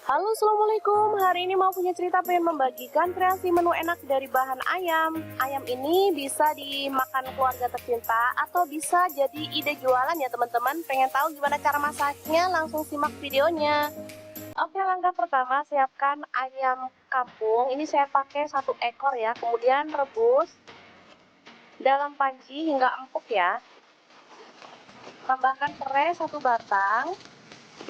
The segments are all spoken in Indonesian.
Halo, assalamualaikum. Hari ini mau punya cerita pengen membagikan kreasi menu enak dari bahan ayam. Ayam ini bisa dimakan keluarga tercinta atau bisa jadi ide jualan ya teman-teman. Pengen tahu gimana cara masaknya? Langsung simak videonya. Oke, langkah pertama siapkan ayam kampung. Ini saya pakai 1 ekor ya. Kemudian rebus dalam panci hingga empuk ya. Tambahkan serai 1 batang.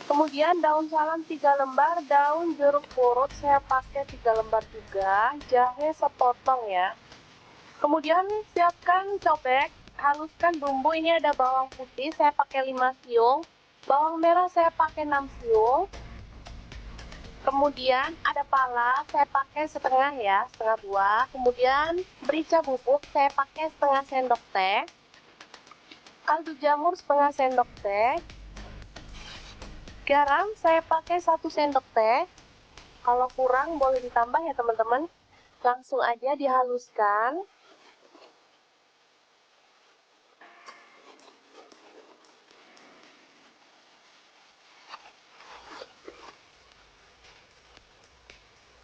Kemudian daun salam 3 lembar, daun jeruk purut saya pakai 3 lembar juga, jahe sepotong ya. Kemudian siapkan cobek, haluskan bumbu. Ini ada bawang putih saya pakai 5 siung, bawang merah saya pakai 6 siung. Kemudian ada pala saya pakai setengah ya, setengah buah. Kemudian merica bubuk saya pakai setengah sendok teh, kaldu jamur setengah sendok teh. Garam saya pakai 1 sendok teh. Kalau kurang boleh ditambah ya teman-teman. Langsung aja dihaluskan.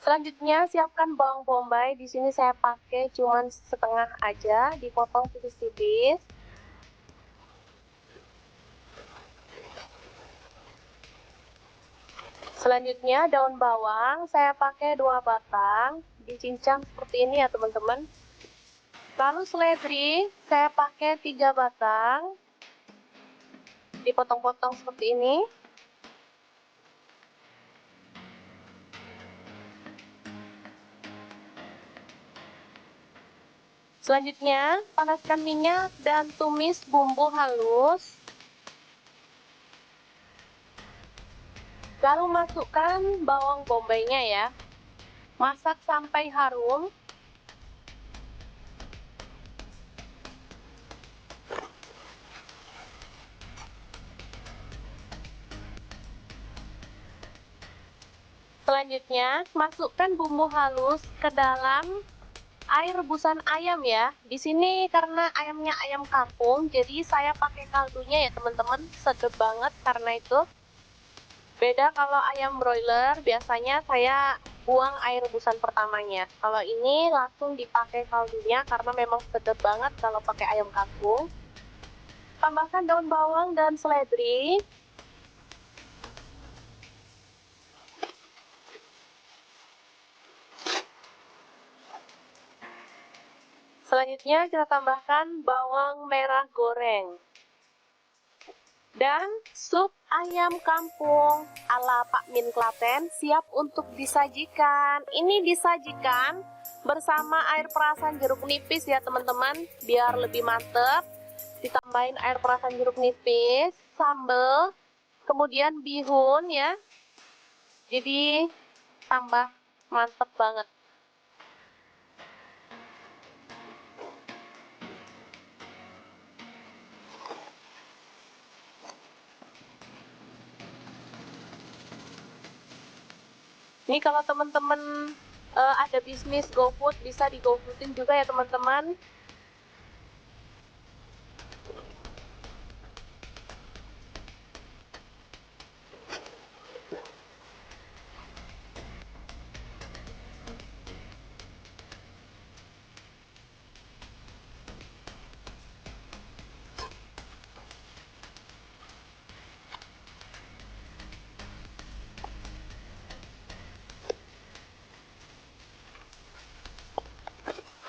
Selanjutnya siapkan bawang bombay. Di sini saya pakai cuman setengah aja, dipotong tipis-tipis. Selanjutnya daun bawang saya pakai 2 batang, dicincang seperti ini ya teman-teman. Lalu seledri saya pakai 3 batang, dipotong-potong seperti ini. Selanjutnya panaskan minyak dan tumis bumbu halus. Lalu masukkan bawang bombaynya ya. Masak sampai harum. Selanjutnya, masukkan bumbu halus ke dalam air rebusan ayam ya. Di sini karena ayamnya ayam kampung, jadi saya pakai kaldunya ya teman-teman. Sedap banget karena itu. Beda kalau ayam broiler, biasanya saya buang air rebusan pertamanya. Kalau ini langsung dipakai kaldunya karena memang sedap banget kalau pakai ayam kampung. Tambahkan daun bawang dan seledri. Selanjutnya kita tambahkan bawang merah goreng. Dan sup ayam kampung ala Pak Min Klaten siap untuk disajikan. Ini disajikan bersama air perasan jeruk nipis ya teman-teman, biar lebih mantep. Ditambahin air perasan jeruk nipis, sambal, kemudian bihun ya. Jadi tambah mantep banget. Ini kalau teman-teman ada bisnis GoFood, bisa di GoFoodin juga ya teman-teman.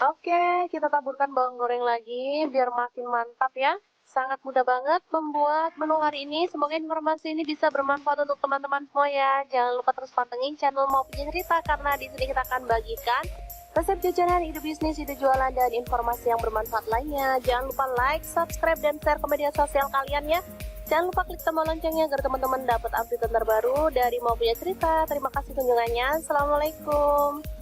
Oke, kita taburkan bawang goreng lagi biar makin mantap ya. Sangat mudah banget membuat menu hari ini. Semoga informasi ini bisa bermanfaat untuk teman-teman semua ya. Jangan lupa terus pantengin channel Mau Punya Cerita karena di sini kita akan bagikan resep jajanan, ide bisnis, ide jualan, dan informasi yang bermanfaat lainnya. Jangan lupa like, subscribe, dan share ke media sosial kalian ya. Jangan lupa klik tombol loncengnya agar teman-teman dapat update terbaru dari Mau Punya Cerita. Terima kasih kunjungannya. Assalamualaikum.